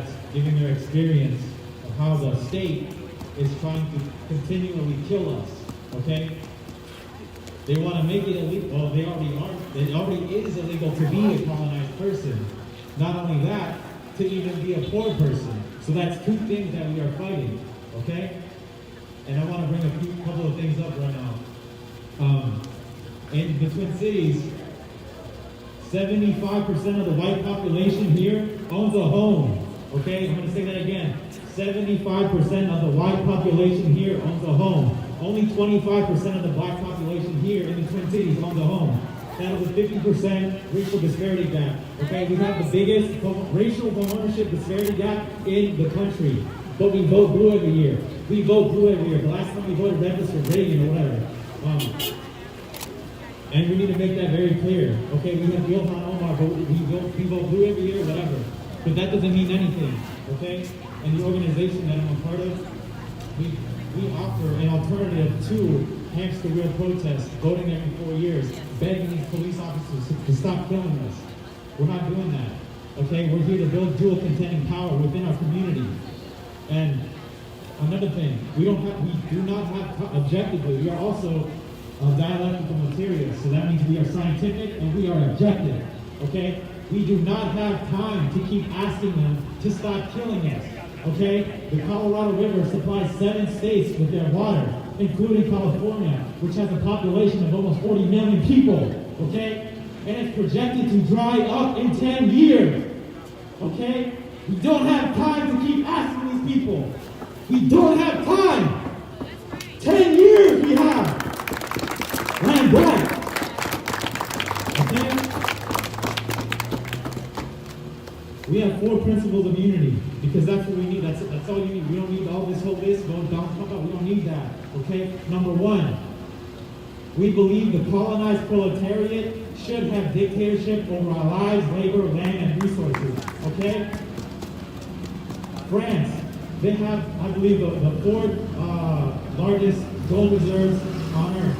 that's giving their experience of how the state is trying to continually kill us, okay? They want to make it illegal. Well, they already are. It already is illegal to be a colonized person. Not only that, to even be a poor person. So that's two things that we are fighting, okay? And I want to bring a couple of things up right now. In the Twin Cities, 75% of the white population here owns a home, okay? I'm going to say that again. 75% of the white population here owns a home. Only 25% of the black population here in the Twin Cities owns a home. That is a 50% racial disparity gap. Okay, we have the biggest racial homeownership disparity gap in the country. But we vote blue every year. We vote blue every year. The last time we voted red was for Reagan or whatever. And we need to make that very clear. Okay, we have Ilhan Omar, but we vote blue every year, whatever. But that doesn't mean anything. Okay? And the organization that I'm a part of, we offer an alternative to hamster wheel protests, voting every 4 years, begging these police officers to stop killing us. We're not doing that. Okay? We're here to build dual contending power within our community. And another thing, we do not have objectively. We are also dialectical material, so that means we are scientific and we are objective. Okay? We do not have time to keep asking them to stop killing us. Okay? The Colorado River supplies 7 states with their water, including California, which has a population of almost 40 million people. Okay? And it's projected to dry up in 10 years. Okay? We don't have time to keep asking these people. We don't have time. 10 years we have. Land right. Okay? We have 4 principles of unity because that's what we need. That's all you need. We don't need all this whole list going down. We don't need that. Okay? Number 1, we believe the colonized proletariat should have dictatorship over our lives, labor, land, and resources. Okay? France, they have, I believe, the 4th largest gold reserves on Earth,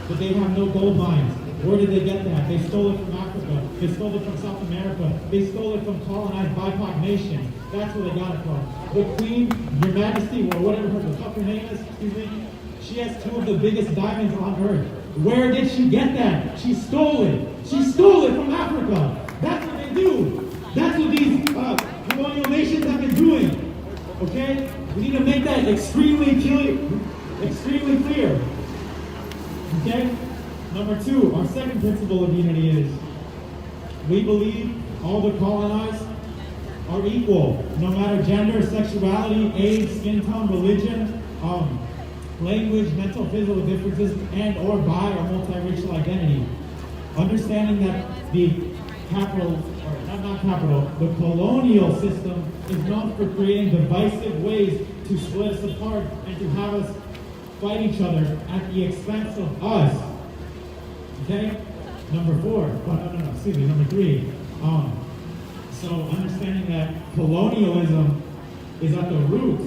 but they have no gold mines. Where did they get that? They stole it from Africa. They stole it from South America. They stole it from colonized BIPOC nations. That's where they got it from. The Queen, Your Majesty, or whatever her name is, excuse me, she has 2 of the biggest diamonds on Earth. Where did she get that? She stole it. She stole it from Africa. That's what they do. That's what these colonial nations have been doing. Okay? We need to make that extremely clear. Okay? Number 2, our second principle of unity is we believe all the colonized are equal, no matter gender, sexuality, age, skin tone, religion, language, mental, physical differences, and or bi or multiracial identity. Understanding that the the colonial system is known for creating divisive ways to split us apart and to have us fight each other at the expense of us. Okay? Number 3. So understanding that colonialism is at the root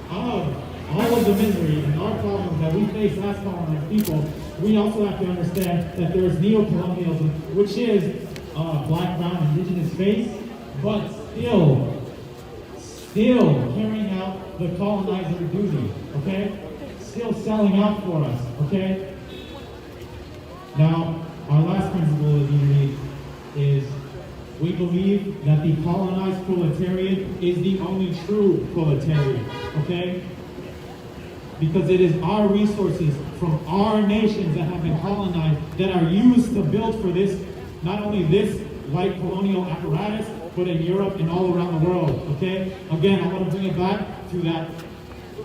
of all of the misery and our problems that we face as colonized people, we also have to understand that there is neo-colonialism, which is black, brown, indigenous face, but still carrying out the colonizer duty, okay? Still selling out for us, okay? Now, our last principle of unity is we believe that the colonized proletariat is the only true proletariat, okay? Because it is our resources from our nations that have been colonized that are used to build for this, not only this white colonial apparatus, but in Europe and all around the world, okay? Again, I want to bring it back to that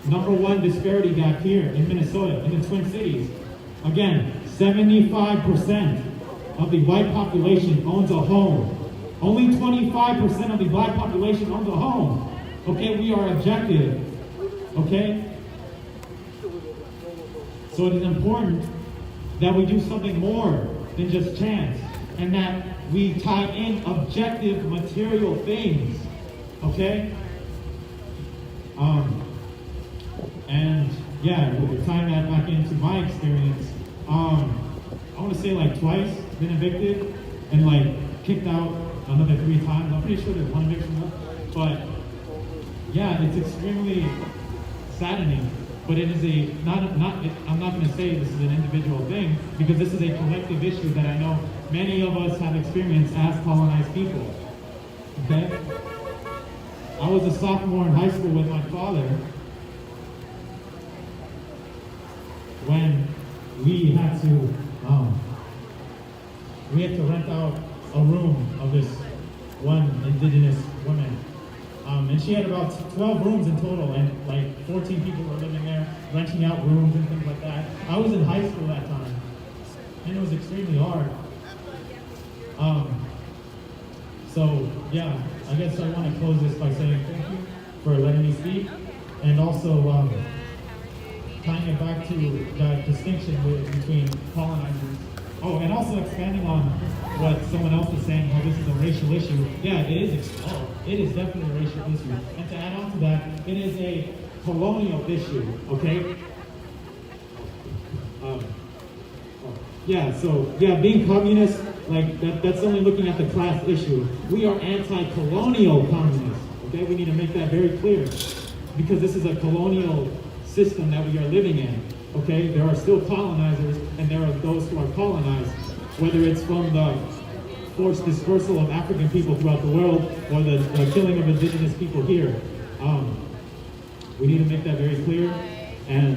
number 1 disparity gap here in Minnesota, in the Twin Cities. Again, 75% of the white population owns a home. Only 25% of the black population owns a home. Okay, we are objective. Okay? So it is important that we do something more than just chance, and that we tie in objective material things. Okay? And yeah, we're tying that back into my experience. I want to say like twice been evicted and like kicked out another 3 times. I'm pretty sure there's 1 eviction left, but yeah, it's extremely saddening, but it is I'm not going to say this is an individual thing, because this is a collective issue that I know many of us have experienced as colonized people. Okay? I was a sophomore in high school with my father when we had to rent out a room of this one indigenous woman. And she had about 12 rooms in total, and like 14 people were living there, renting out rooms and things like that. I was in high school that time, and it was extremely hard. So yeah, I guess I want to close this by saying thank you for letting me speak, and also tying it back to that distinction between colonizers. Oh, and also expanding on what someone else was saying, how this is a racial issue. Yeah, it is definitely a racial issue. And to add on to that, it is a colonial issue, okay? Being communist, like that's only looking at the class issue. We are anti-colonial communists, okay? We need to make that very clear, because this is a colonial system that we are living in, okay? There are still colonizers, and there are those who are colonized, whether it's from the forced dispersal of African people throughout the world or the killing of indigenous people here. We need to make that very clear. And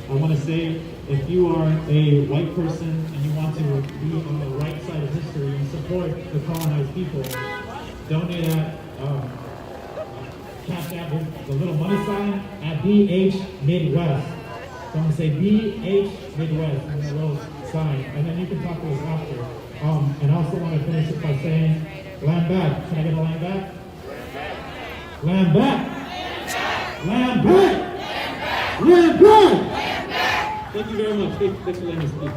I want to say, if you are a white person and you want to be on the right side of history and support the colonized people, donate at Cash App with the little money sign at BH Midwest. So I'm going to say BH Midwest and the little sign, and then you can talk to us after. And I also want to finish it by saying, land back. Can I get a land back? Land back! Land back! Land back! Thank you very much. Thanks for letting me speak.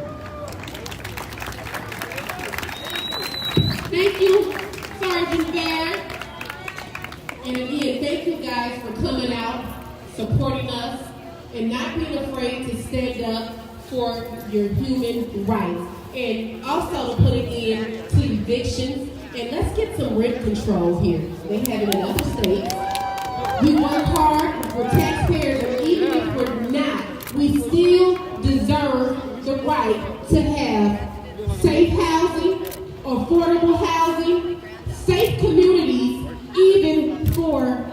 Thank you, Sergeant Baird. And again, thank you guys for coming out, supporting us, and not being afraid to stand up for your human rights. And also to put it in to evictions. And let's get some rent control here. They have it in other states. We work hard, we're taxpayers, and even if we're not, we still deserve the right to have safe housing, affordable housing, safe communities, even for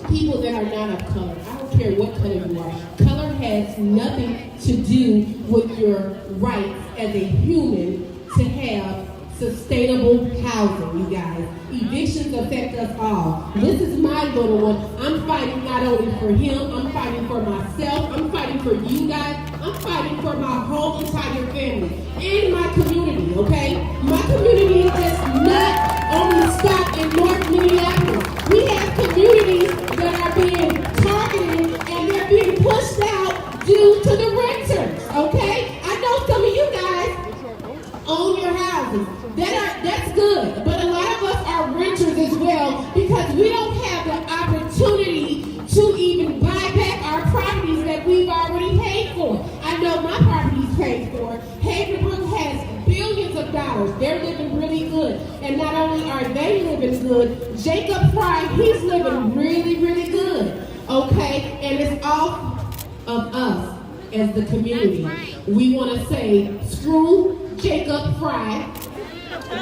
people that are not of color. I don't care what color you are. Color has nothing to do with your rights as a human to have sustainable housing, you guys. Evictions affect us all. This is my little one. I'm fighting not only for him, I'm fighting for myself, I'm fighting for you guys, I'm fighting for my whole entire family and my community, okay? My community is just not only stopped in North Minneapolis. We have communities that are being targeted and they're being pushed out due to the renters, okay? I know some of you guys own your houses. That's good, but a lot of us are renters as well because we don't have the opportunity to even buy back our properties that we've already paid for. I know my property's paid for. Havenbrook has billions of dollars. They're living really good. And not only are they living good, Jacob Frey, he's living really, really good. Okay? And it's all of us as the community. We want to say, screw Jacob Frey.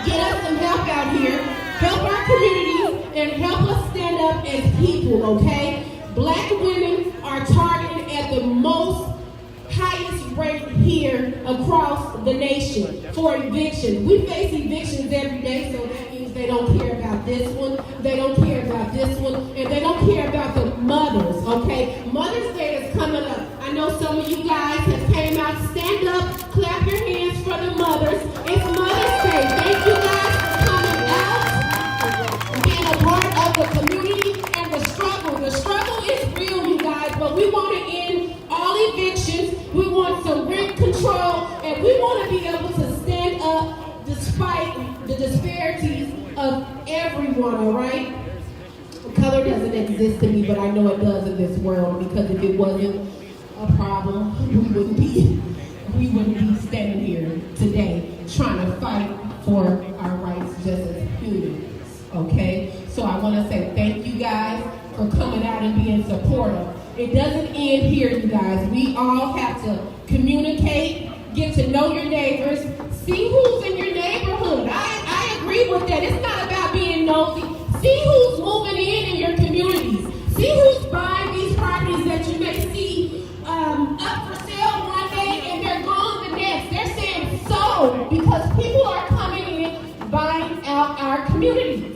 Get us some help out here. Help our communities and help us stand up as people, okay? Black women are targeted at the most highest rate here across the nation for eviction. We face evictions every day, so that means they don't care about this one, they don't care about this one, and they don't care about the mothers, okay? Mother's Day is coming up. I know some of you guys have came out. Stand up, clap your hands for the mothers. It's Mother's Day. Thank you guys for coming out, being a part of the community and the struggle. The struggle is real, you guys, but we want to end all evictions. We want some rent control, and we want to be able to stand up despite the disparities of everyone, all right? Color doesn't exist to me, but I know it does in this world, because if it wasn't a problem, we wouldn't be standing here today trying to fight for our rights just as humans, okay? So I want to say thank you guys for for coming out and being supportive. It doesn't end here, you guys. We all have to communicate, get to know your neighbors, see who's in your neighborhood. I agree with that. It's not about being nosy. See who's moving in your communities. See who's buying these properties that you may see up for sale one day and they're gone the next. They're saying sold because people are coming in, buying out our communities.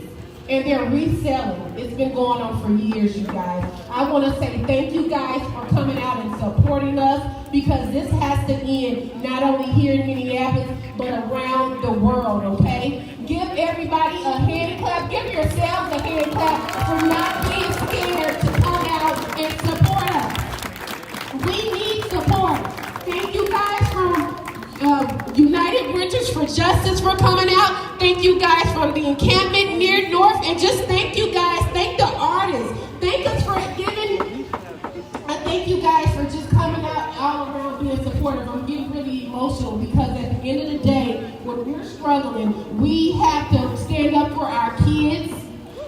And they're reselling. It's been going on for years, you guys. I want to say thank you guys for coming out and supporting us because this has to end not only here in Minneapolis, but around the world, okay? Give everybody a hand clap. Give yourselves a hand clap for not being scared to come out and support us. We need support. Thank you guys from United Renters for Justice for coming out. Thank you guys for the encampment near North, and just thank you guys. Thank the artists. Thank us for giving. Thank you guys for just coming out all around being supportive. I'm getting really emotional because at the end of the day, when we're struggling, we have to stand up for our kids.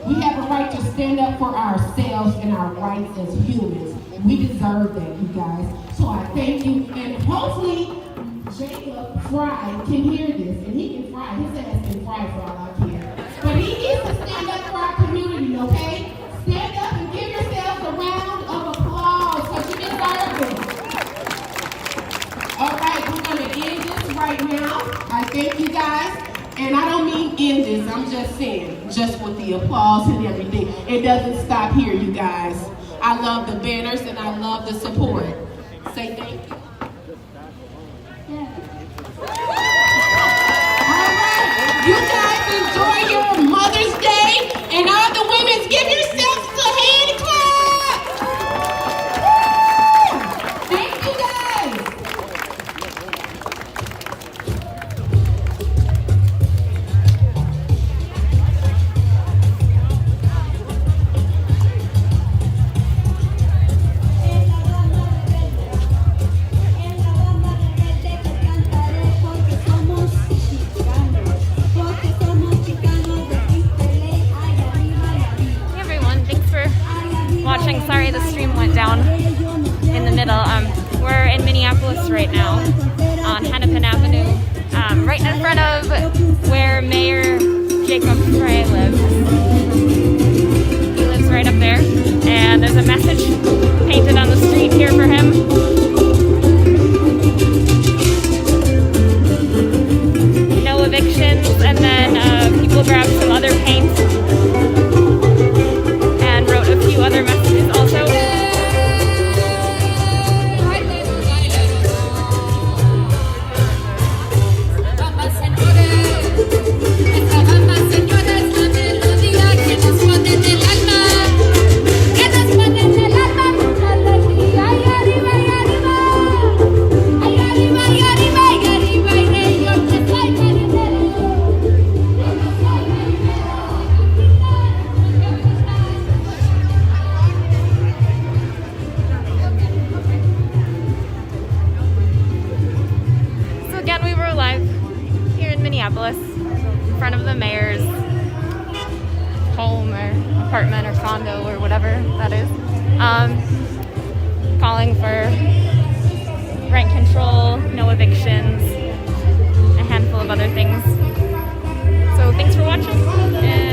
We have a right to stand up for ourselves and our rights as humans. We deserve that, you guys. So I thank you, and hopefully Jacob Frey can hear this, and he can fry. His ass can fry for all I care. But he needs to stand up for our community, okay? Stand up and give yourselves a round of applause because you deserve it. All right, we're going to end this right now. I thank you guys. And I don't mean end this. I'm just saying, just with the applause and everything. It doesn't stop here, you guys. I love the banners and I love the support. Say thank you. You guys enjoy your Mother's Day, and all the women, give yourselves a hand clap. Thank you guys. Sorry, the stream went down in the middle. We're in Minneapolis right now on Hennepin Avenue, right in front of where Mayor Jacob Frey lives. He lives right up there, and there's a message painted on the street here for him. No evictions, and then people grabbed some other paint and wrote a few other messages also. Minneapolis, in front of the mayor's home or apartment or condo or whatever that is, calling for rent control, no evictions, a handful of other things. So thanks for watching, and